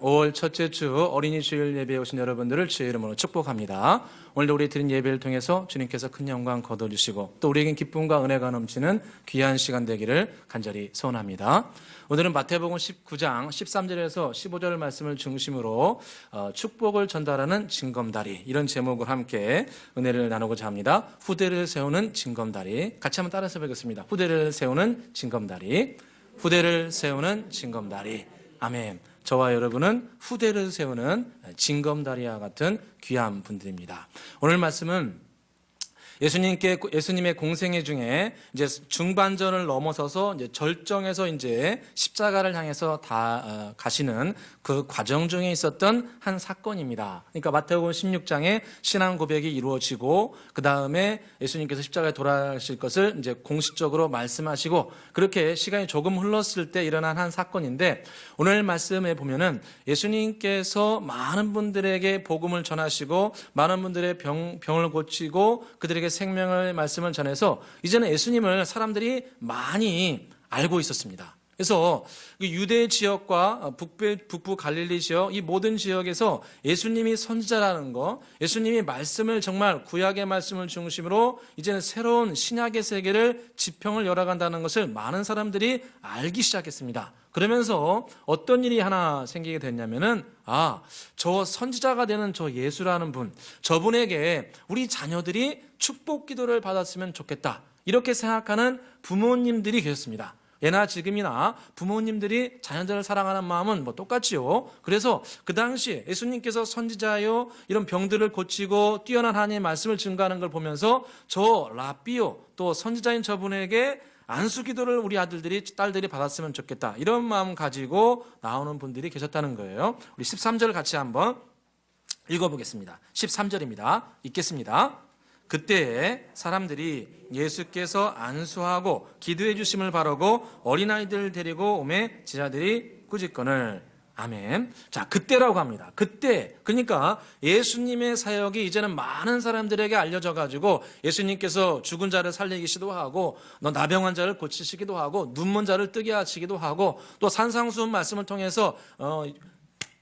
5월 첫째 주 어린이 주일 예배에 오신 여러분들을 주의 이름으로 축복합니다. 오늘도 우리 드린 예배를 통해서 주님께서 큰 영광 거둬주시고 또 우리에겐 기쁨과 은혜가 넘치는 귀한 시간 되기를 간절히 소원합니다. 오늘은 마태복음 19장 13절에서 15절 말씀을 중심으로 축복을 전달하는 징검다리, 이런 제목을 함께 은혜를 나누고자 합니다. 후대를 세우는 징검다리. 같이 한번 따라서 보겠습니다. 후대를 세우는 징검다리, 후대를 세우는 징검다리. 아멘. 저와 여러분은 후대를 세우는 징검다리와 같은 귀한 분들입니다. 오늘 말씀은 예수님의 공생애 중에 이제 중반전을 넘어서서 이제 절정에서 이제 십자가를 향해서 가시는 그 과정 중에 있었던 한 사건입니다. 그러니까 마태복음 16장에 신앙 고백이 이루어지고 그 다음에 예수님께서 십자가에 돌아가실 것을 이제 공식적으로 말씀하시고 그렇게 시간이 조금 흘렀을 때 일어난 한 사건인데, 오늘 말씀에 보면은 예수님께서 많은 분들에게 복음을 전하시고 많은 분들의 병을 고치고 그들에게 생명의 말씀을 전해서 이제는 예수님을 사람들이 많이 알고 있었습니다. 그래서 유대 지역과 북부 갈릴리 지역, 이 모든 지역에서 예수님이 선지자라는 거, 예수님이 말씀을 정말 구약의 말씀을 중심으로 이제는 새로운 신약의 세계를 지평을 열어간다는 것을 많은 사람들이 알기 시작했습니다. 그러면서 어떤 일이 하나 생기게 됐냐면은, 저 선지자가 되는 저 예수라는 분, 저분에게 우리 자녀들이 축복 기도를 받았으면 좋겠다, 이렇게 생각하는 부모님들이 계셨습니다. 예나 지금이나 부모님들이 자녀들을 사랑하는 마음은 똑같지요. 그래서 그 당시 예수님께서 선지자요, 이런 병들을 고치고 뛰어난 하나님의 말씀을 증거하는 걸 보면서 저 랍비요, 또 선지자인 저분에게 안수 기도를 우리 아들들이 딸들이 받았으면 좋겠다, 이런 마음 가지고 나오는 분들이 계셨다는 거예요. 우리 13절 같이 한번 읽어보겠습니다. 13절입니다. 읽겠습니다. 그때에 사람들이 예수께서 안수하고 기도해 주심을 바라고 어린아이들을 데리고 오매 제자들이 꾸짖거늘. 아멘. 자, 그때라고 합니다. 그때, 그러니까 예수님의 사역이 이제는 많은 사람들에게 알려져 가지고 예수님께서 죽은 자를 살리시기도 하고 나병한 자를 고치시기도 하고 눈먼 자를 뜨게 하시기도 하고 또 산상수훈 말씀을 통해서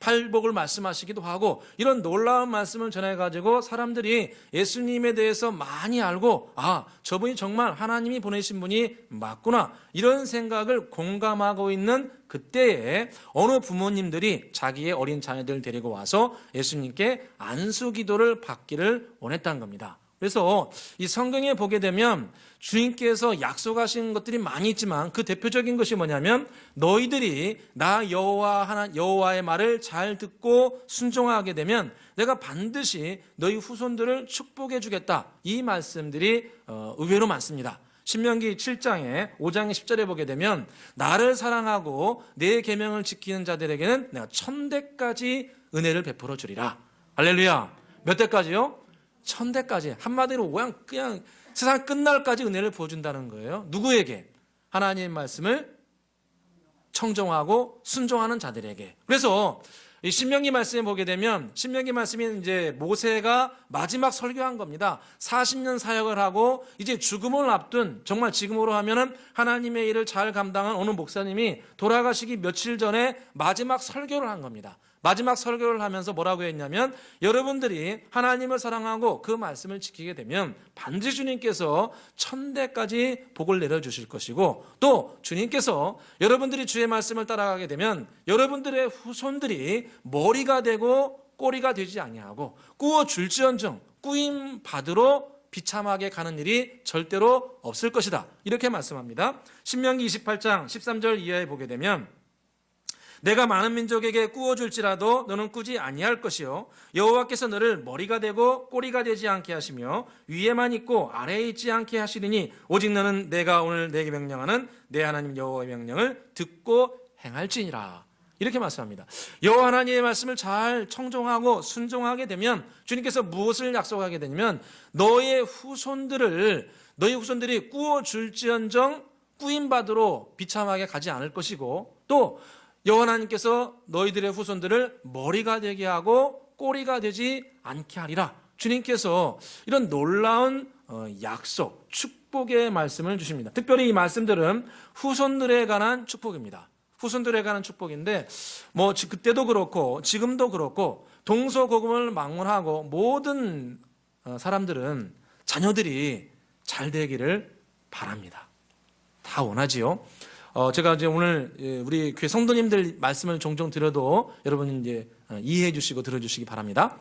팔복을 말씀하시기도 하고, 이런 놀라운 말씀을 전해가지고 사람들이 예수님에 대해서 많이 알고, 저분이 정말 하나님이 보내신 분이 맞구나, 이런 생각을 공감하고 있는 그때에 어느 부모님들이 자기의 어린 자녀들을 데리고 와서 예수님께 안수 기도를 받기를 원했다는 겁니다. 그래서 이 성경에 보게 되면 주님께서 약속하신 것들이 많이 있지만 그 대표적인 것이 뭐냐면, 너희들이 나 여호와의 말을 잘 듣고 순종하게 되면 내가 반드시 너희 후손들을 축복해 주겠다, 이 말씀들이 의외로 많습니다. 신명기 7장에 5장의 10절에 보게 되면 나를 사랑하고 내 계명을 지키는 자들에게는 내가 1000대까지 은혜를 베풀어 주리라. 할렐루야. 몇 대까지요? 1000대까지. 한마디로 그냥 세상 끝날까지 은혜를 부어준다는 거예요. 누구에게? 하나님의 말씀을 청종하고 순종하는 자들에게. 그래서 이 신명기 말씀에 보게 되면, 신명기 말씀이 이제 모세가 마지막 설교한 겁니다. 40년 사역을 하고 이제 죽음을 앞둔, 정말 지금으로 하면은 하나님의 일을 잘 감당한 어느 목사님이 돌아가시기 며칠 전에 마지막 설교를 한 겁니다. 마지막 설교를 하면서 뭐라고 했냐면, 여러분들이 하나님을 사랑하고 그 말씀을 지키게 되면 반드시 주님께서 1000대까지 복을 내려주실 것이고, 또 주님께서 여러분들이 주의 말씀을 따라가게 되면 여러분들의 후손들이 머리가 되고 꼬리가 되지 아니하고 꾸어줄지언정 꾸임 받으러 비참하게 가는 일이 절대로 없을 것이다, 이렇게 말씀합니다. 신명기 28장 13절 이하에 보게 되면, 내가 많은 민족에게 꾸어줄지라도 너는 꾸지 아니할 것이요 여호와께서 너를 머리가 되고 꼬리가 되지 않게 하시며 위에만 있고 아래에 있지 않게 하시리니 오직 너는 내가 오늘 내게 명령하는 내 하나님 여호와의 명령을 듣고 행할지니라, 이렇게 말씀합니다. 여호와 하나님의 말씀을 잘 청종하고 순종하게 되면 주님께서 무엇을 약속하게 되냐면, 너희 후손들이 꾸어줄지언정 꾸임받으러 비참하게 가지 않을 것이고, 또 여호와 하나님께서 너희들의 후손들을 머리가 되게 하고 꼬리가 되지 않게 하리라. 주님께서 이런 놀라운 약속, 축복의 말씀을 주십니다. 특별히 이 말씀들은 후손들에 관한 축복입니다. 후손들에게 하는 축복인데 뭐 그때도 그렇고 지금도 그렇고 동서고금을 막론하고 모든 사람들은 자녀들이 잘 되기를 바랍니다. 다 원하지요. 제가 이제 오늘 우리 교회 성도님들 말씀을 종종 드려도 여러분 이제 이해해 주시고 들어주시기 바랍니다.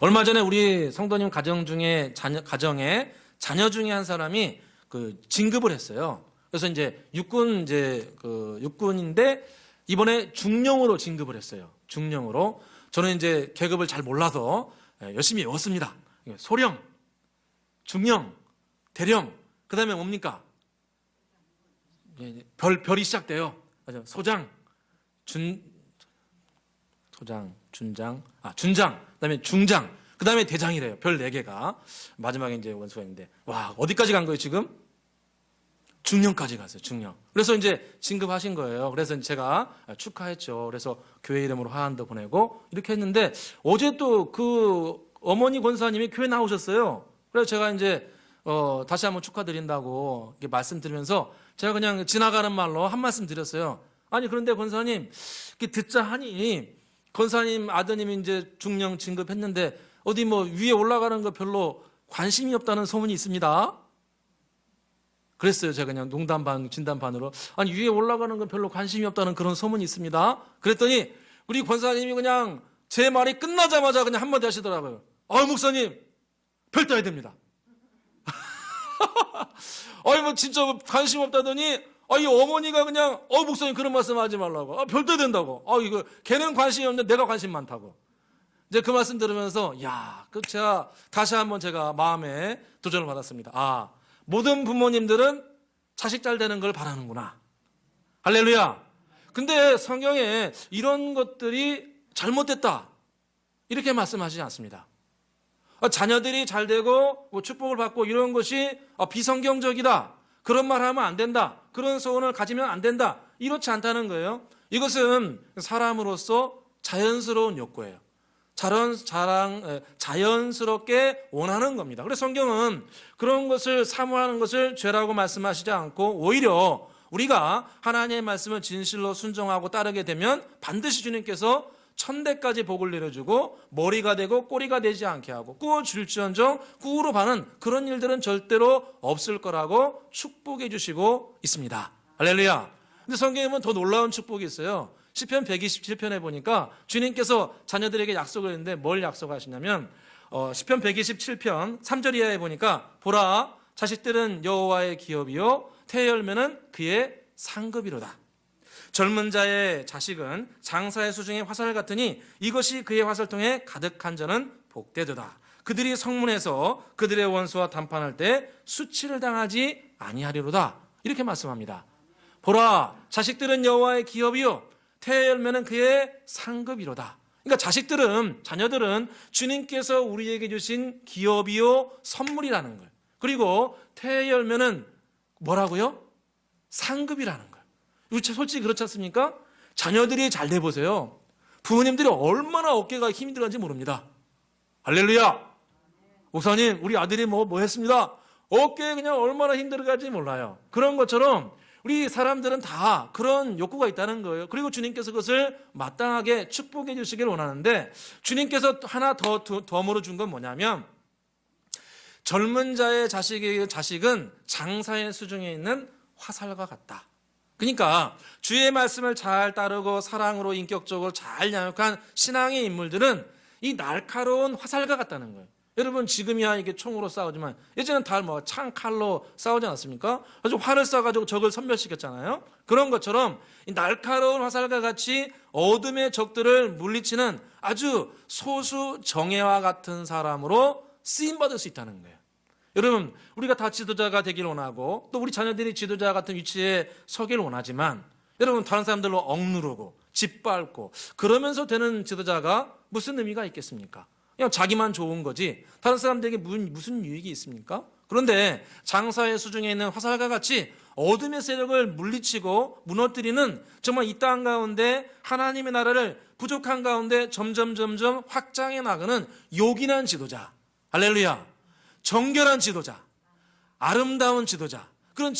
얼마 전에 우리 성도님 가정에 자녀 중에 한 사람이 그 진급을 했어요. 그래서 이제 육군인데 이번에 중령으로 진급을 했어요. 중령으로. 저는 이제 계급을 잘 몰라서 열심히 외웠습니다. 소령, 중령, 대령, 그 다음에 뭡니까? 별이 시작돼요. 맞아. 소장, 준장, 그 다음에 중장, 그 다음에 대장이래요. 별 4개가. 마지막에 이제 원수가 있는데, 와, 어디까지 간 거예요, 지금? 중령까지 갔어요, 중령. 그래서 이제 진급하신 거예요. 그래서 제가 축하했죠. 그래서 교회 이름으로 화환도 보내고, 이렇게 했는데, 어제 또 그 어머니 권사님이 교회 나오셨어요. 그래서 제가 이제, 다시 한번 축하드린다고 이렇게 말씀드리면서, 제가 그냥 지나가는 말로 한 말씀 드렸어요. 아니, 그런데 권사님, 듣자 하니, 권사님 아드님이 이제 중령 진급했는데, 어디 뭐 위에 올라가는 거 별로 관심이 없다는 소문이 있습니다. 그랬어요. 제가 그냥 농담 반, 진담 반으로. 아니, 위에 올라가는 건 별로 관심이 없다는 그런 소문이 있습니다. 그랬더니 우리 권사님이 그냥 제 말이 끝나자마자 그냥 한마디 하시더라고요. 목사님, 별 따야 됩니다. 아니, 뭐 진짜 관심 없다더니, 이 어머니가 그냥, 목사님 그런 말씀 하지 말라고. 별 따야 된다고. 이거, 걔는 관심이 없는데 내가 관심 많다고. 이제 그 말씀 들으면서, 제가 다시 한번 제가 마음에 도전을 받았습니다. 모든 부모님들은 자식 잘 되는 걸 바라는구나. 할렐루야. 근데 성경에 이런 것들이 잘못됐다, 이렇게 말씀하시지 않습니다. 자녀들이 잘 되고 뭐 축복을 받고 이런 것이 비성경적이다, 그런 말 하면 안 된다, 그런 소원을 가지면 안 된다, 이렇지 않다는 거예요. 이것은 사람으로서 자연스러운 욕구예요. 자연스럽게 원하는 겁니다. 그래서 성경은 그런 것을 사모하는 것을 죄라고 말씀하시지 않고, 오히려 우리가 하나님의 말씀을 진실로 순종하고 따르게 되면 반드시 주님께서 천대까지 복을 내려주고 머리가 되고 꼬리가 되지 않게 하고 꾸어 줄지언정 꾸으로 가는 그런 일들은 절대로 없을 거라고 축복해 주시고 있습니다. 할렐루야. 근데 성경에 보면 더 놀라운 축복이 있어요. 시편 127편에 보니까 주님께서 자녀들에게 약속을 했는데 뭘 약속하시냐면, 시편 127편 3절 이하에 보니까, 보라, 자식들은 여호와의 기업이요 태의 열매는 그의 상급이로다. 젊은 자의 자식은 장사의 수중의 화살 같으니 이것이 그의 화살통에 가득한 자는 복되도다. 그들이 성문에서 그들의 원수와談판할 때 수치를 당하지 아니하리로다. 이렇게 말씀합니다. 보라, 자식들은 여호와의 기업이요 태의 열매는 그의 상급이로다. 그러니까 자녀들은 주님께서 우리에게 주신 기업이요 선물이라는 거예요. 그리고 태의 열매는 뭐라고요? 상급이라는 거예요. 솔직히 그렇지 않습니까? 자녀들이 잘 돼 보세요. 부모님들이 얼마나 어깨가 힘이 들어간지 모릅니다. 할렐루야. 목사님, 우리 아들이 뭐 했습니다. 어깨에 그냥 얼마나 힘들어갈지 몰라요. 그런 것처럼 우리 사람들은 다 그런 욕구가 있다는 거예요. 그리고 주님께서 그것을 마땅하게 축복해 주시길 원하는데, 주님께서 하나 덤으로 준 건 뭐냐면, 젊은 자의 자식은 장사의 수중에 있는 화살과 같다. 그러니까 주의 말씀을 잘 따르고 사랑으로 인격적으로 잘 양육한 신앙의 인물들은 이 날카로운 화살과 같다는 거예요. 여러분, 지금이야 이게 총으로 싸우지만 예전엔 다 창칼로 싸우지 않았습니까? 아주 활을 쏴가지고 적을 섬멸시켰잖아요. 그런 것처럼 이 날카로운 화살과 같이 어둠의 적들을 물리치는 아주 소수 정예와 같은 사람으로 쓰임받을 수 있다는 거예요. 여러분, 우리가 다 지도자가 되길 원하고 또 우리 자녀들이 지도자 같은 위치에 서길 원하지만, 여러분, 다른 사람들로 억누르고 짓밟고 그러면서 되는 지도자가 무슨 의미가 있겠습니까? 그냥 자기만 좋은 거지 다른 사람들에게 무슨 유익이 있습니까? 그런데 장사의 수중에 있는 화살과 같이 어둠의 세력을 물리치고 무너뜨리는, 정말 이 땅 가운데 하나님의 나라를 부족한 가운데 점점 확장해 나가는 요긴한 지도자, 할렐루야, 정결한 지도자, 아름다운 지도자, 그런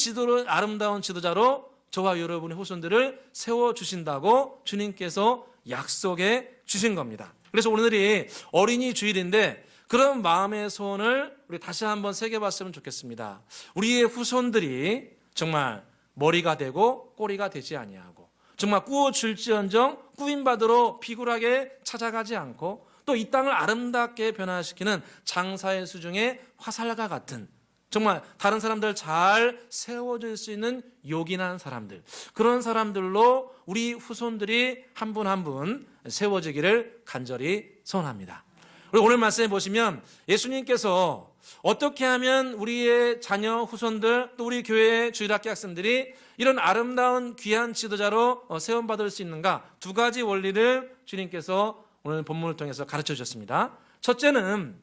아름다운 지도자로 저와 여러분의 후손들을 세워주신다고 주님께서 약속해 주신 겁니다. 그래서 오늘이 어린이 주일인데 그런 마음의 소원을 우리 다시 한번 새겨봤으면 좋겠습니다. 우리의 후손들이 정말 머리가 되고 꼬리가 되지 아니하고 정말 꾸어줄지언정 꾸임받으러 비굴하게 찾아가지 않고 또 이 땅을 아름답게 변화시키는 장사의 수중의 화살과 같은 정말 다른 사람들 잘 세워줄 수 있는 요긴한 사람들, 그런 사람들로 우리 후손들이 한 분 한 분 세워지기를 간절히 소원합니다. 그리고 오늘 말씀해 보시면 예수님께서 어떻게 하면 우리의 자녀 후손들 또 우리 교회의 주일학교 학생들이 이런 아름다운 귀한 지도자로 세움받을 수 있는가, 두 가지 원리를 주님께서 오늘 본문을 통해서 가르쳐 주셨습니다. 첫째는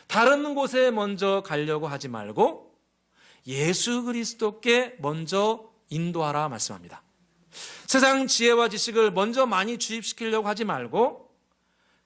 다른 곳에 먼저 가려고 하지 말고 예수 그리스도께 먼저 인도하라 말씀합니다. 세상 지혜와 지식을 먼저 많이 주입시키려고 하지 말고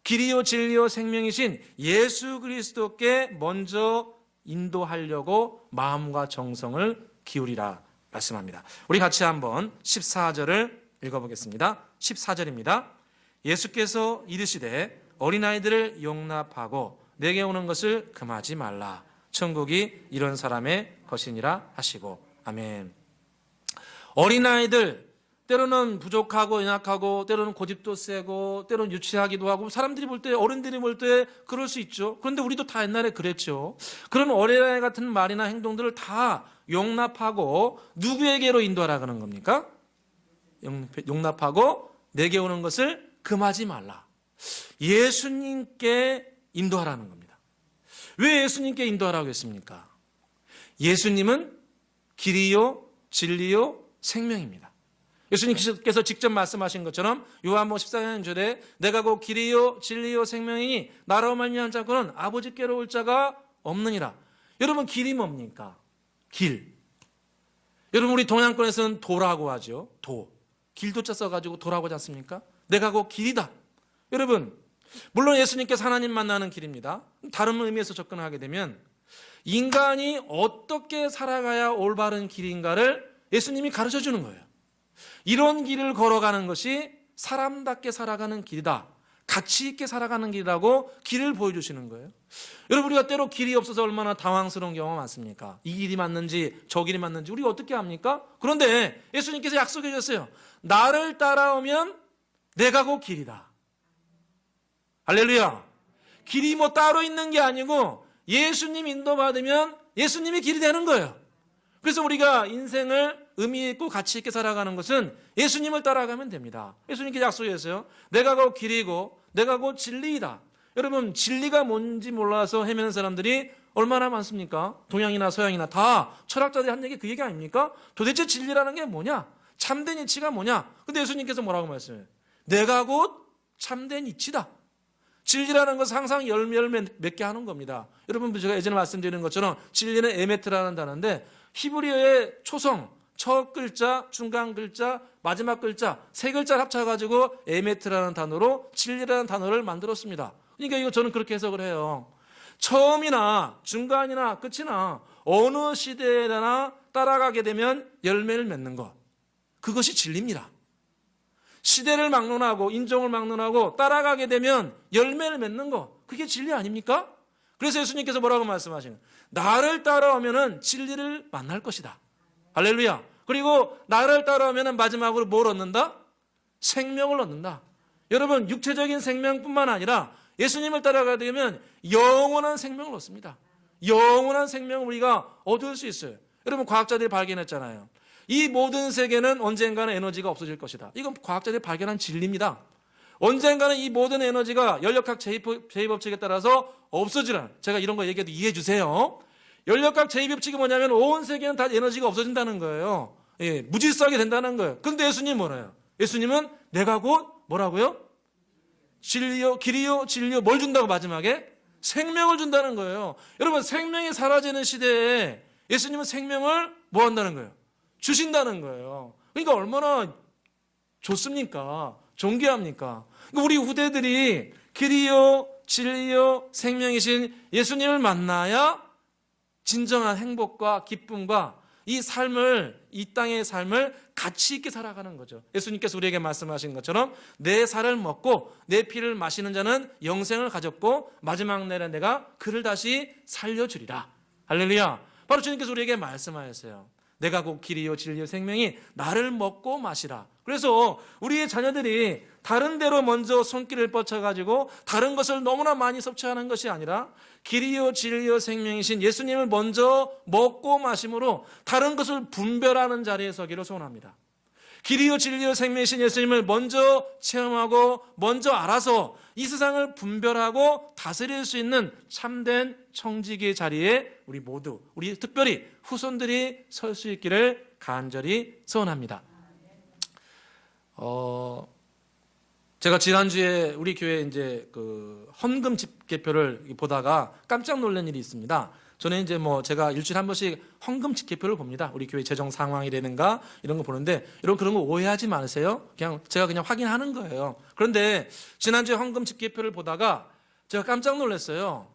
길이요 진리요 생명이신 예수 그리스도께 먼저 인도하려고 마음과 정성을 기울이라 말씀합니다. 우리 같이 한번 14절을 읽어보겠습니다. 14절입니다. 예수께서 이르시되 어린아이들을 용납하고 내게 오는 것을 금하지 말라. 천국이 이런 사람의 것이니라 하시고. 아멘. 어린아이들, 때로는 부족하고 연약하고 때로는 고집도 세고 때로는 유치하기도 하고 사람들이 볼 때, 어른들이 볼 때 그럴 수 있죠. 그런데 우리도 다 옛날에 그랬죠. 그런 어린아이 같은 말이나 행동들을 다 용납하고 누구에게로 인도하라 그러는 겁니까? 용납하고 내게 오는 것을 금하지 말라. 예수님께 인도하라는 겁니다. 왜 예수님께 인도하라고 했습니까? 예수님은 길이요 진리요 생명입니다. 예수님께서 직접 말씀하신 것처럼 요한복음 14장절에 내가 곧 길이요 진리요 생명이니 나로 말미암지 않고는 아버지께로 올 자가 없느니라. 여러분, 길이 뭡니까? 길. 여러분, 우리 동양권에서는 도라고 하죠. 도. 길도자 써가지고 도라고 하지 않습니까? 내가 곧 길이다. 여러분, 물론 예수님께서 하나님 만나는 길입니다. 다른 의미에서 접근하게 되면 인간이 어떻게 살아가야 올바른 길인가를 예수님이 가르쳐 주는 거예요. 이런 길을 걸어가는 것이 사람답게 살아가는 길이다. 가치 있게 살아가는 길이라고 길을 보여주시는 거예요. 여러분, 우리가 때로 길이 없어서 얼마나 당황스러운 경우가 많습니까? 이 길이 맞는지 저 길이 맞는지 우리가 어떻게 합니까? 그런데 예수님께서 약속해 주셨어요. 나를 따라오면 내가 곧 길이다. 할렐루야. 길이 뭐 따로 있는 게 아니고 예수님 인도받으면 예수님이 길이 되는 거예요. 그래서 우리가 인생을 의미 있고 가치 있게 살아가는 것은 예수님을 따라가면 됩니다. 예수님께서 약속했어요. 내가 곧 길이고 내가 곧 진리이다. 여러분, 진리가 뭔지 몰라서 헤매는 사람들이 얼마나 많습니까? 동양이나 서양이나 다 철학자들이 한 얘기 그 얘기 아닙니까? 도대체 진리라는 게 뭐냐? 참된 이치가 뭐냐? 근데 예수님께서 뭐라고 말씀해요? 내가 곧 참된 이치다. 진리라는 것은 항상 열매를 맺게 하는 겁니다. 여러분, 제가 예전에 말씀드린 것처럼 진리는 에메트라는 단어인데 히브리어의 초성, 첫 글자, 중간 글자, 마지막 글자 세 글자를 합쳐가지고 에메트라는 단어로 진리라는 단어를 만들었습니다. 그러니까 이거 저는 그렇게 해석을 해요. 처음이나 중간이나 끝이나 어느 시대에나 따라가게 되면 열매를 맺는 것, 그것이 진리입니다. 시대를 막론하고 인종을 막론하고 따라가게 되면 열매를 맺는 것, 그게 진리 아닙니까? 그래서 예수님께서 뭐라고 말씀하시는 거예요? 나를 따라오면은 진리를 만날 것이다. 할렐루야. 그리고 나를 따라오면은 마지막으로 뭘 얻는다? 생명을 얻는다. 여러분, 육체적인 생명뿐만 아니라 예수님을 따라가게 되면 영원한 생명을 얻습니다. 영원한 생명을 우리가 얻을 수 있어요. 여러분, 과학자들이 발견했잖아요. 이 모든 세계는 언젠가는 에너지가 없어질 것이다. 이건 과학자들이 발견한 진리입니다. 언젠가는 이 모든 에너지가 연력학 제2법칙에 따라서 없어지라. 제가 이런 거 얘기해도 이해해 주세요. 연력학 제2법칙이 뭐냐면 온 세계는 다 에너지가 없어진다는 거예요. 예, 무질서하게 된다는 거예요. 그런데 예수님은 뭐래요? 예수님은 내가 곧 뭐라고요? 진리요, 길이요, 진리요. 뭘 준다고 마지막에? 생명을 준다는 거예요. 여러분, 생명이 사라지는 시대에 예수님은 생명을 뭐 한다는 거예요? 주신다는 거예요. 그러니까 얼마나 좋습니까? 존귀합니까? 그러니까 우리 후대들이 길이요, 진리요, 생명이신 예수님을 만나야 진정한 행복과 기쁨과 이 삶을, 이 땅의 삶을 가치 있게 살아가는 거죠. 예수님께서 우리에게 말씀하신 것처럼 내 살을 먹고 내 피를 마시는 자는 영생을 가졌고 마지막 날에 내가 그를 다시 살려주리라. 할렐루야. 바로 주님께서 우리에게 말씀하셨어요. 내가 곧 길이요 진리요 생명이 나를 먹고 마시라. 그래서 우리의 자녀들이 다른 데로 먼저 손길을 뻗쳐가지고 다른 것을 너무나 많이 섭취하는 것이 아니라 길이요 진리요 생명이신 예수님을 먼저 먹고 마심으로 다른 것을 분별하는 자리에 서기를 소원합니다. 길이요 진리요 생명이신 예수님을 먼저 체험하고 먼저 알아서 이 세상을 분별하고 다스릴 수 있는 참된 청지기의 자리에 우리 모두, 우리 특별히 후손들이 설 수 있기를 간절히 소원합니다. 제가 지난주에 우리 교회 이제 그 헌금 집계표를 보다가 깜짝 놀란 일이 있습니다. 저는 이제 제가 일주일에 한 번씩 헌금 집계표를 봅니다. 우리 교회 재정 상황이라든가 이런 거 보는데, 여러분 그런 거 오해하지 마세요. 제가 그냥 확인하는 거예요. 그런데 지난주에 헌금 집계표를 보다가 제가 깜짝 놀랐어요.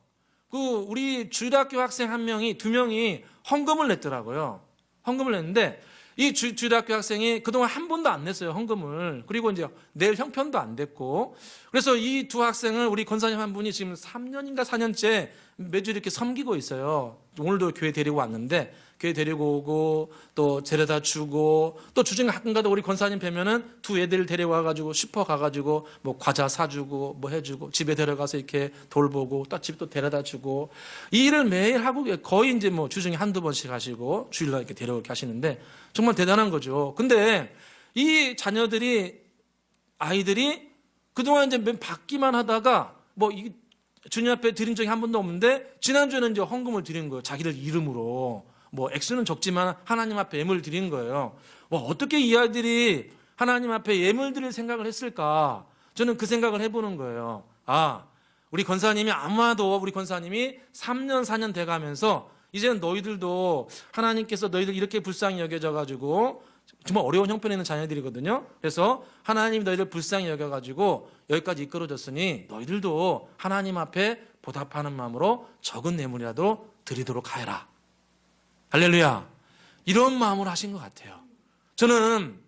우리 주일학교 학생 두 명이 헌금을 냈더라고요. 헌금을 냈는데 이 주일학교 학생이 그동안 한 번도 안 냈어요, 헌금을. 그리고 이제 낼 형편도 안 됐고. 그래서 이 두 학생을 우리 권사님 한 분이 지금 3년인가 4년째 매주 이렇게 섬기고 있어요. 오늘도 교회 데리고 왔는데, 교회 데리고 오고 또 데려다 주고, 또 주중에 가끔가다 우리 권사님 뵈면은 두 애들 데려와가지고 슈퍼 가가지고 과자 사주고 해주고, 집에 데려가서 이렇게 돌보고 또 집에 또 데려다 주고, 이 일을 매일 하고 거의 이제 주중에 한두 번씩 하시고 주일날 이렇게 데려오게 하시는데 정말 대단한 거죠. 근데 이 아이들이 그동안 이제 받기만 하다가 주님 앞에 드린 적이 한 번도 없는데, 지난주에는 이제 헌금을 드린 거예요. 자기들 이름으로. 액수는 적지만 하나님 앞에 예물 드린 거예요. 어떻게 이 아이들이 하나님 앞에 예물 드릴 생각을 했을까? 저는 그 생각을 해보는 거예요. 우리 권사님이 아마도 우리 권사님이 3년, 4년 돼가면서 이제는 너희들도 하나님께서 너희들 이렇게 불쌍히 여겨져가지고, 정말 어려운 형편에 있는 자녀들이거든요. 그래서 하나님 너희들 불쌍히 여겨가지고 여기까지 이끌어줬으니 너희들도 하나님 앞에 보답하는 마음으로 적은 예물이라도 드리도록 하여라. 할렐루야. 이런 마음으로 하신 것 같아요. 저는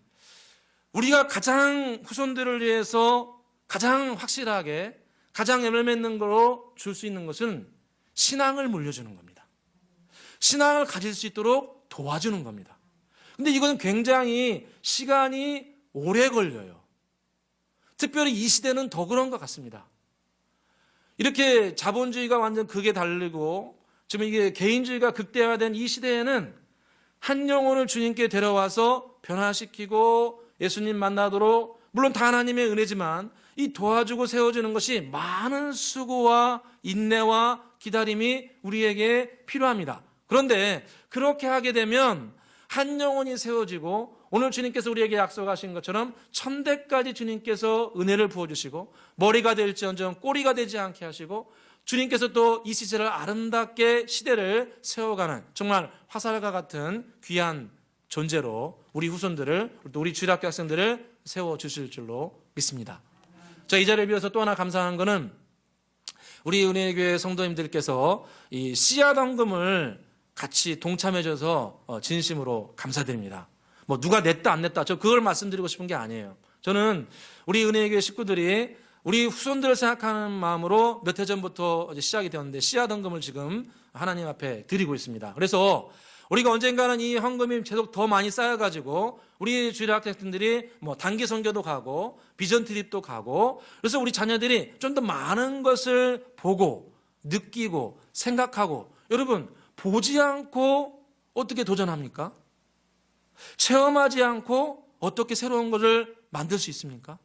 우리가 가장 후손들을 위해서 가장 확실하게 가장 열매맺는 거로 줄 수 있는 것은 신앙을 물려주는 겁니다. 신앙을 가질 수 있도록 도와주는 겁니다. 근데 이거는 굉장히 시간이 오래 걸려요. 특별히 이 시대는 더 그런 것 같습니다. 이렇게 자본주의가 완전 극에 달리고 지금 이게 개인주의가 극대화된 이 시대에는 한 영혼을 주님께 데려와서 변화시키고 예수님 만나도록, 물론 다 하나님의 은혜지만 이 도와주고 세워주는 것이 많은 수고와 인내와 기다림이 우리에게 필요합니다. 그런데 그렇게 하게 되면 한 영혼이 세워지고, 오늘 주님께서 우리에게 약속하신 것처럼 1000대까지 주님께서 은혜를 부어주시고 머리가 될지언정 꼬리가 되지 않게 하시고, 주님께서 또 이 시대를 아름답게 시대를 세워가는 정말 화살과 같은 귀한 존재로 우리 후손들을, 또 우리 주일학교 학생들을 세워주실 줄로 믿습니다. 자, 이 자리를 빌어서 또 하나 감사한 것은 우리 은혜교회 성도님들께서 이 씨앗 헌금을 같이 동참해줘서 진심으로 감사드립니다. 누가 냈다 안 냈다, 저 그걸 말씀드리고 싶은 게 아니에요. 저는 우리 은혜교회 식구들이 우리 후손들을 생각하는 마음으로 몇 해 전부터 시작이 되었는데 씨앗 헌금을 지금 하나님 앞에 드리고 있습니다. 그래서 우리가 언젠가는 이 헌금이 계속 더 많이 쌓여가지고 우리 주일학생들이 단기 선교도 가고 비전 트립도 가고, 그래서 우리 자녀들이 좀 더 많은 것을 보고 느끼고 생각하고, 여러분 보지 않고 어떻게 도전합니까? 체험하지 않고 어떻게 새로운 것을 만들 수 있습니까?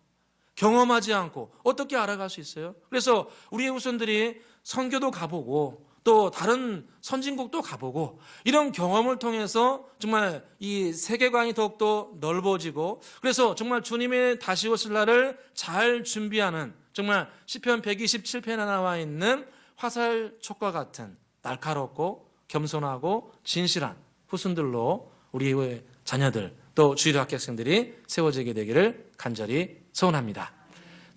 경험하지 않고 어떻게 알아갈 수 있어요? 그래서 우리의 후손들이 선교도 가보고 또 다른 선진국도 가보고, 이런 경험을 통해서 정말 이 세계관이 더욱더 넓어지고, 그래서 정말 주님의 다시 오실 날을 잘 준비하는, 정말 시편 127편에 나와 있는 화살촉과 같은 날카롭고 겸손하고 진실한 후손들로 우리의 자녀들 또 주일학교 학생들이 세워지게 되기를 간절히 소원합니다.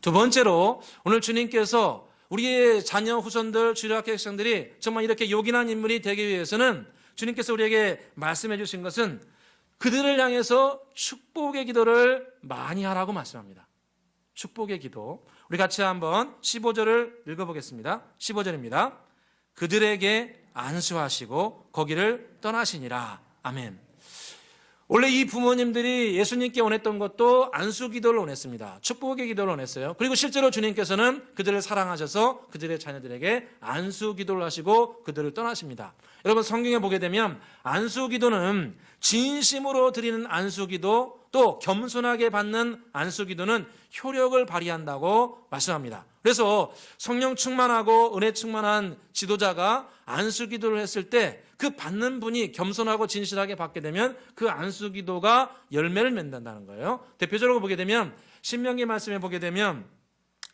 두 번째로, 오늘 주님께서 우리의 자녀 후손들 주일학교 학생들이 정말 이렇게 요긴한 인물이 되기 위해서는 주님께서 우리에게 말씀해 주신 것은 그들을 향해서 축복의 기도를 많이 하라고 말씀합니다. 축복의 기도. 우리 같이 한번 15절을 읽어보겠습니다. 15절입니다. 그들에게 안수하시고 거기를 떠나시니라. 아멘. 원래 이 부모님들이 예수님께 원했던 것도 안수 기도를 원했습니다. 축복의 기도를 원했어요. 그리고 실제로 주님께서는 그들을 사랑하셔서 그들의 자녀들에게 안수 기도를 하시고 그들을 떠나십니다. 여러분, 성경에 보게 되면 안수 기도는 진심으로 드리는 안수 기도, 또 겸손하게 받는 안수 기도는 효력을 발휘한다고 말씀합니다. 그래서 성령 충만하고 은혜 충만한 지도자가 안수 기도를 했을 때 그 받는 분이 겸손하고 진실하게 받게 되면 그 안수 기도가 열매를 맺는다는 거예요. 대표적으로 보게 되면 신명기 말씀에 보게 되면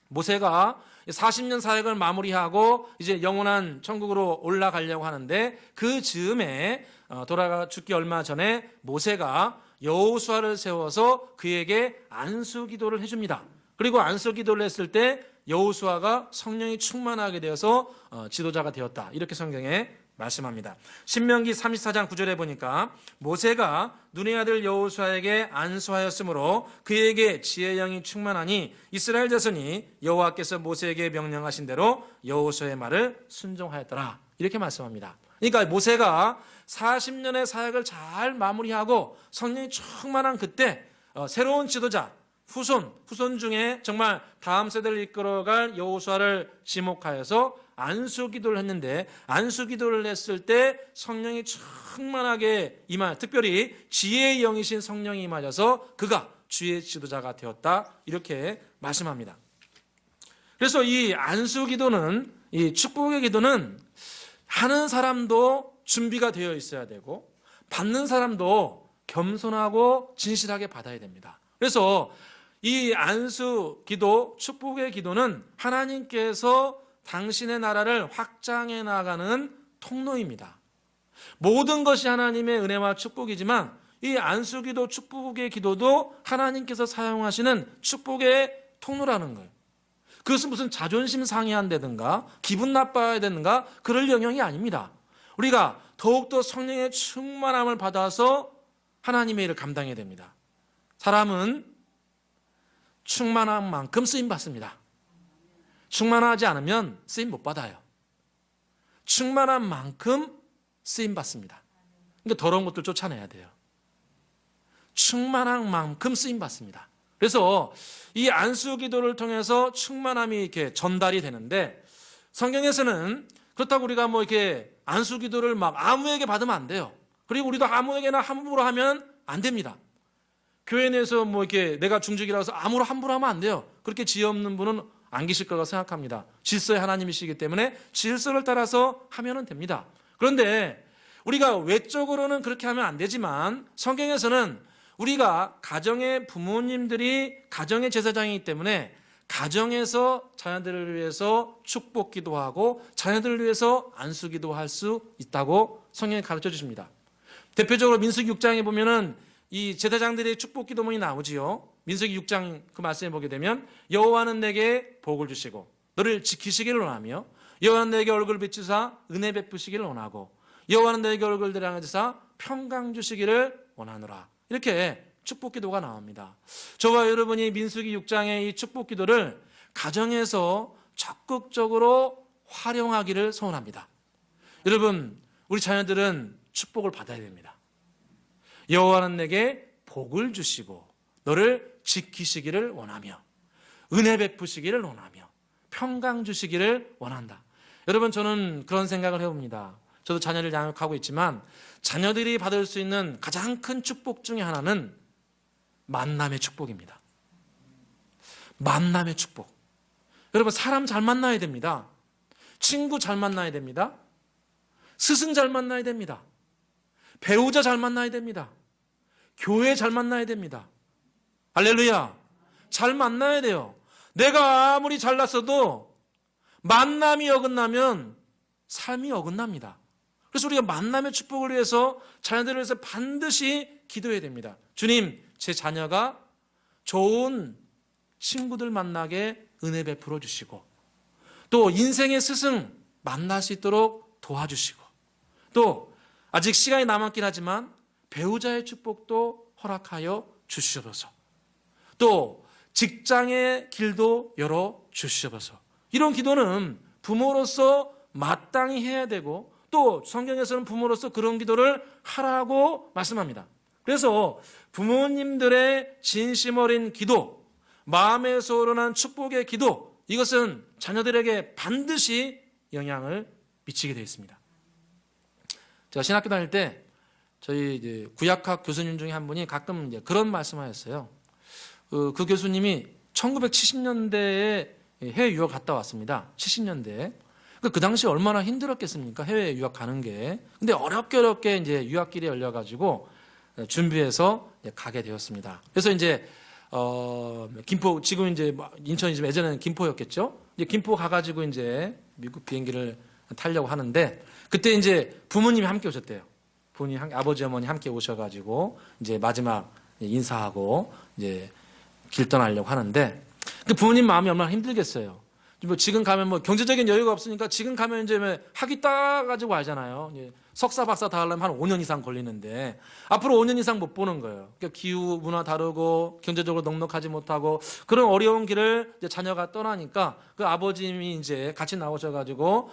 모세가 40년 사역을 마무리하고 이제 영원한 천국으로 올라가려고 하는데 그 즈음에 돌아가 죽기 얼마 전에 모세가 여호수아를 세워서 그에게 안수 기도를 해줍니다. 그리고 안수 기도를 했을 때 여호수아가 성령이 충만하게 되어서 지도자가 되었다. 이렇게 성경에 말씀합니다. 신명기 34장 9절에 보니까 모세가 눈의 아들 여호수아에게 안수하였으므로 그에게 지혜의 영이 충만하니 이스라엘 자손이 여호와께서 모세에게 명령하신 대로 여호수아의 말을 순종하였더라. 이렇게 말씀합니다. 그러니까 모세가 40년의 사역을 잘 마무리하고 성령이 충만한 그때 새로운 지도자, 후손 중에 정말 다음 세대를 이끌어갈 여호수아를 지목하여서 안수 기도를 했는데, 안수 기도를 했을 때 성령이 충만하게 특별히 지혜의 영이신 성령이 임하셔서 그가 주의 지도자가 되었다. 이렇게 말씀합니다. 그래서 이 안수 기도는, 이 축복의 기도는 하는 사람도 준비가 되어 있어야 되고 받는 사람도 겸손하고 진실하게 받아야 됩니다. 그래서 이 안수 기도, 축복의 기도는 하나님께서 당신의 나라를 확장해 나가는 통로입니다. 모든 것이 하나님의 은혜와 축복이지만 이 안수 기도, 축복의 기도도 하나님께서 사용하시는 축복의 통로라는 거예요. 그것은 무슨 자존심 상해한다든가 기분 나빠야 되는가 그럴 영역이 아닙니다. 우리가 더욱더 성령의 충만함을 받아서 하나님의 일을 감당해야 됩니다. 사람은 충만한 만큼 쓰임 받습니다. 충만하지 않으면 쓰임 못 받아요. 충만한 만큼 쓰임 받습니다. 그러니까 더러운 것들 쫓아내야 돼요. 충만한 만큼 쓰임 받습니다. 그래서 이 안수 기도를 통해서 충만함이 이렇게 전달이 되는데, 성경에서는 그렇다고 우리가 뭐 이렇게 안수 기도를 막 아무에게 받으면 안 돼요. 그리고 우리도 아무에게나 함부로 하면 안 됩니다. 교회 내에서 뭐 이렇게 내가 중직이라고 해서 함부로 하면 안 돼요. 그렇게 지혜 없는 분은 안 계실 거라고 생각합니다. 질서의 하나님이시기 때문에 질서를 따라서 하면 됩니다. 그런데 우리가 외적으로는 그렇게 하면 안 되지만 성경에서는 우리가 가정의 부모님들이 가정의 제사장이기 때문에 가정에서 자녀들을 위해서 축복 기도하고 자녀들을 위해서 안수 기도할 수 있다고 성경이 가르쳐 주십니다. 대표적으로 민수기 6장에 보면은 이 제사장들의 축복 기도문이 나오지요. 민수기 6장 그 말씀에 보게 되면 여호와는 내게 복을 주시고 너를 지키시기를 원하며 여호와는 내게 얼굴을 비추사 은혜 베푸시기를 원하고 여호와는 내게 얼굴을 향하사 평강 주시기를 원하노라. 이렇게 축복 기도가 나옵니다. 저와 여러분이 민수기 6장의 이 축복 기도를 가정에서 적극적으로 활용하기를 소원합니다. 여러분, 우리 자녀들은 축복을 받아야 됩니다. 여호와는 내게 복을 주시고 너를 지키시기를 원하며 은혜 베푸시기를 원하며 평강 주시기를 원한다. 여러분, 저는 그런 생각을 해봅니다. 저도 자녀를 양육하고 있지만 자녀들이 받을 수 있는 가장 큰 축복 중에 하나는 만남의 축복입니다. 만남의 축복. 여러분, 사람 잘 만나야 됩니다. 친구 잘 만나야 됩니다. 스승 잘 만나야 됩니다. 배우자 잘 만나야 됩니다. 교회 잘 만나야 됩니다. 할렐루야. 잘 만나야 돼요. 내가 아무리 잘났어도 만남이 어긋나면 삶이 어긋납니다. 그래서 우리가 만남의 축복을 위해서 자녀들을 위해서 반드시 기도해야 됩니다. 주님, 제 자녀가 좋은 친구들 만나게 은혜 베풀어 주시고 또 인생의 스승 만날 수 있도록 도와주시고 또 아직 시간이 남았긴 하지만 배우자의 축복도 허락하여 주시옵소서. 또 직장의 길도 열어 주시옵소서. 이런 기도는 부모로서 마땅히 해야 되고, 또 성경에서는 부모로서 그런 기도를 하라고 말씀합니다. 그래서 부모님들의 진심 어린 기도, 마음에서 우러난 축복의 기도, 이것은 자녀들에게 반드시 영향을 미치게 되어 있습니다. 제가 신학교 다닐 때 저희 이제 구약학 교수님 중에 한 분이 가끔 이제 그런 말씀을 하셨어요. 그 교수님이 1970년대에 해외 유학 갔다 왔습니다. 70년대에. 그 당시 얼마나 힘들었겠습니까? 해외 유학 가는 게. 근데 어렵게 이제 유학길이 열려가지고 준비해서 가게 되었습니다. 그래서 이제 김포, 지금 이제 인천이지만 예전에는 김포였겠죠? 이제 김포 가가지고 이제 미국 비행기를 타려고 하는데, 그때 이제 부모님이 함께 오셨대요. 부모님, 아버지, 어머니 함께 오셔가지고 이제 마지막 인사하고 이제 길 떠나려고 하는데, 그 부모님 마음이 얼마나 힘들겠어요. 뭐 지금 가면 뭐 경제적인 여유가 없으니까 지금 가면 이제 학위 따가지고 알잖아요. 석사, 박사 다 하려면 한 5년 이상 걸리는데 앞으로 5년 이상 못 보는 거예요. 그러니까 기후, 문화 다르고 경제적으로 넉넉하지 못하고 그런 어려운 길을 이제 자녀가 떠나니까 그 아버님이 이제 같이 나오셔가지고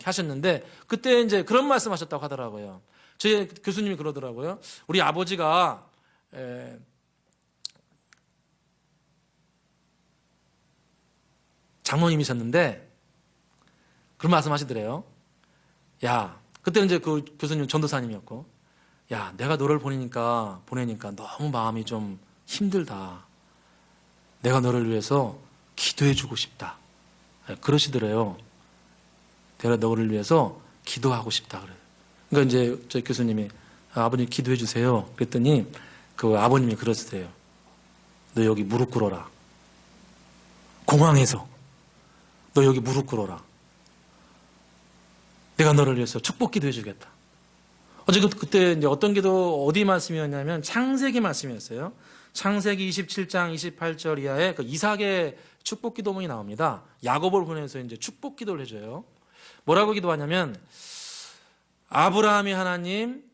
하셨는데, 그때 이제 그런 말씀하셨다고 하더라고요. 저희 교수님이 그러더라고요. 우리 아버지가 장모님이셨는데 그런 말씀 하시더래요. 야, 그때 이제 그 교수님 전도사님이었고, 야, 내가 너를 보내니까 너무 마음이 좀 힘들다. 내가 너를 위해서 기도해주고 싶다. 그러시더래요. 내가 너를 위해서 기도하고 싶다. 그래요. 그러니까 이제 저희 교수님이 아버님 기도해주세요. 그랬더니 그 아버님이 그러시대요. 너 여기 무릎 꿇어라. 공항에서 너 여기 무릎 꿇어라. 내가 너를 위해서 축복 기도해 주겠다. 어제 그때 이제 어떤 기도, 어디 말씀이었냐면 창세기 말씀이었어요. 창세기 27장 28절 이하에 그 이삭의 축복 기도문이 나옵니다. 야곱을 보내서 이제 축복 기도를 해줘요. 뭐라고 기도하냐면, 아브라함의 하나님,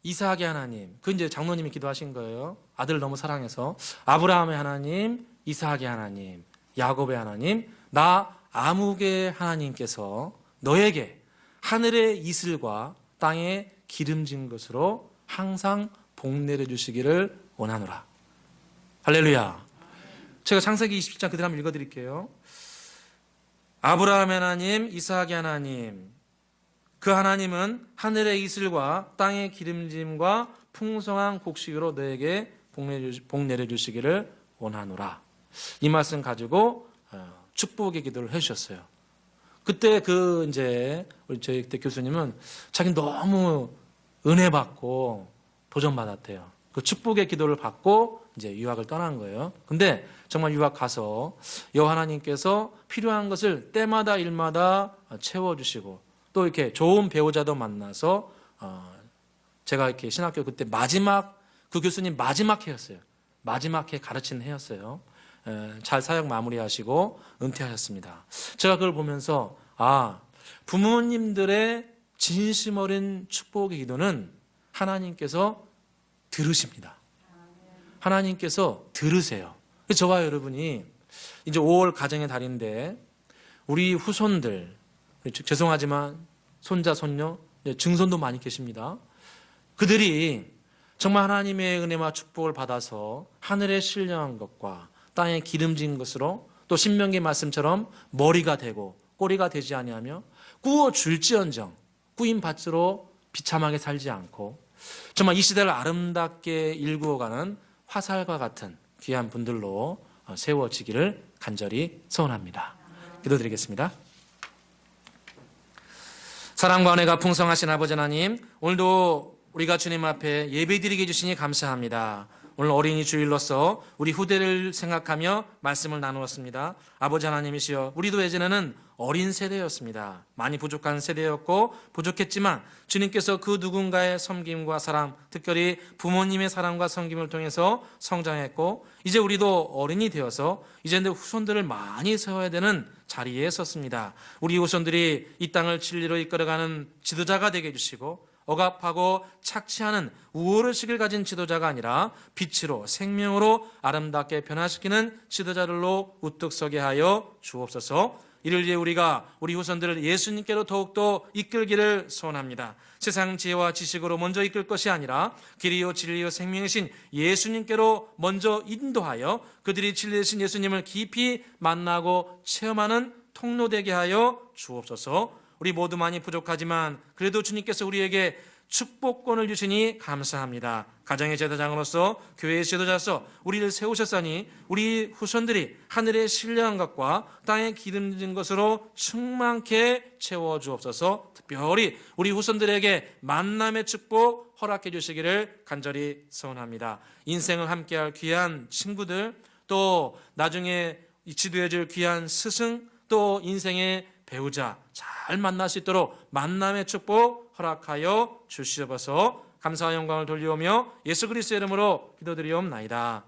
이삭의 하나님. 그 이제 장로님이 기도하신 거예요. 아들을 너무 사랑해서. 아브라함의 하나님, 이삭의 하나님, 야곱의 하나님, 나 아무개 하나님께서 너에게 하늘의 이슬과 땅에 기름진 것으로 항상 복 내려주시기를 원하노라. 할렐루야. 제가 창세기 27장 그대로 한번 읽어드릴게요. 아브라함의 하나님, 이삭의 하나님, 그 하나님은 하늘의 이슬과 땅의 기름짐과 풍성한 곡식으로 너에게 복 내려주시기를 원하노라. 이 말씀 가지고 축복의 기도를 해주셨어요. 그때 우리 저희 그때 교수님은 자기 너무 은혜 받고 도전 받았대요. 그 축복의 기도를 받고 이제 유학을 떠난 거예요. 근데 정말 유학 가서 여호와 하나님께서 필요한 것을 때마다 일마다 채워주시고, 또 이렇게 좋은 배우자도 만나서 제가 이렇게 신학교 그때 마지막, 그 교수님 마지막 해였어요. 마지막 해 가르치는 해였어요. 잘 사역 마무리하시고 은퇴하셨습니다. 제가 그걸 보면서 부모님들의 진심 어린 축복의 기도는 하나님께서 들으십니다. 하나님께서 들으세요. 저와 여러분이 이제 5월 가정의 달인데 우리 후손들, 죄송하지만 손자, 손녀, 증손도 많이 계십니다. 그들이 정말 하나님의 은혜와 축복을 받아서 하늘의 신령한 것과 땅에 기름진 것으로, 또 신명기 말씀처럼 머리가 되고 꼬리가 되지 아니하며 꾸어 줄지언정 꾸인 밭으로 비참하게 살지 않고 정말 이 시대를 아름답게 일구어가는 화살과 같은 귀한 분들로 세워지기를 간절히 소원합니다. 기도드리겠습니다. 사랑과 은혜가 풍성하신 아버지 하나님, 오늘도 우리가 주님 앞에 예배드리게 해주시니 감사합니다. 오늘 어린이 주일로서 우리 후대를 생각하며 말씀을 나누었습니다. 아버지 하나님이시여, 우리도 예전에는 어린 세대였습니다. 많이 부족한 세대였고 부족했지만 주님께서 그 누군가의 섬김과 사랑, 특별히 부모님의 사랑과 섬김을 통해서 성장했고, 이제 우리도 어른이 되어서 이제 내 후손들을 많이 세워야 되는 자리에 섰습니다. 우리 후손들이 이 땅을 진리로 이끌어가는 지도자가 되게 해주시고 억압하고 착취하는 우월의식을 가진 지도자가 아니라 빛으로 생명으로 아름답게 변화시키는 지도자들로 우뚝 서게 하여 주옵소서. 이를 위해 우리가 우리 후손들을 예수님께로 더욱더 이끌기를 소원합니다. 세상 지혜와 지식으로 먼저 이끌 것이 아니라 길이요 진리요 생명이신 예수님께로 먼저 인도하여 그들이 진리이신 예수님을 깊이 만나고 체험하는 통로 되게 하여 주옵소서. 우리 모두 많이 부족하지만 그래도 주님께서 우리에게 축복권을 주시니 감사합니다. 가정의 제사장으로서 교회의 지도자로서 우리를 세우셨으니 우리 후손들이 하늘의 신령한 것과 땅에 기름진 것으로 충만케 채워주옵소서. 특별히 우리 후손들에게 만남의 축복 허락해 주시기를 간절히 소원합니다. 인생을 함께할 귀한 친구들, 또 나중에 지도해 줄 귀한 스승, 또 인생의 배우자 잘 만날 수 있도록 만남의 축복 허락하여 주시옵소서. 감사와 영광을 돌리오며 예수 그리스도의 이름으로 기도드리옵나이다.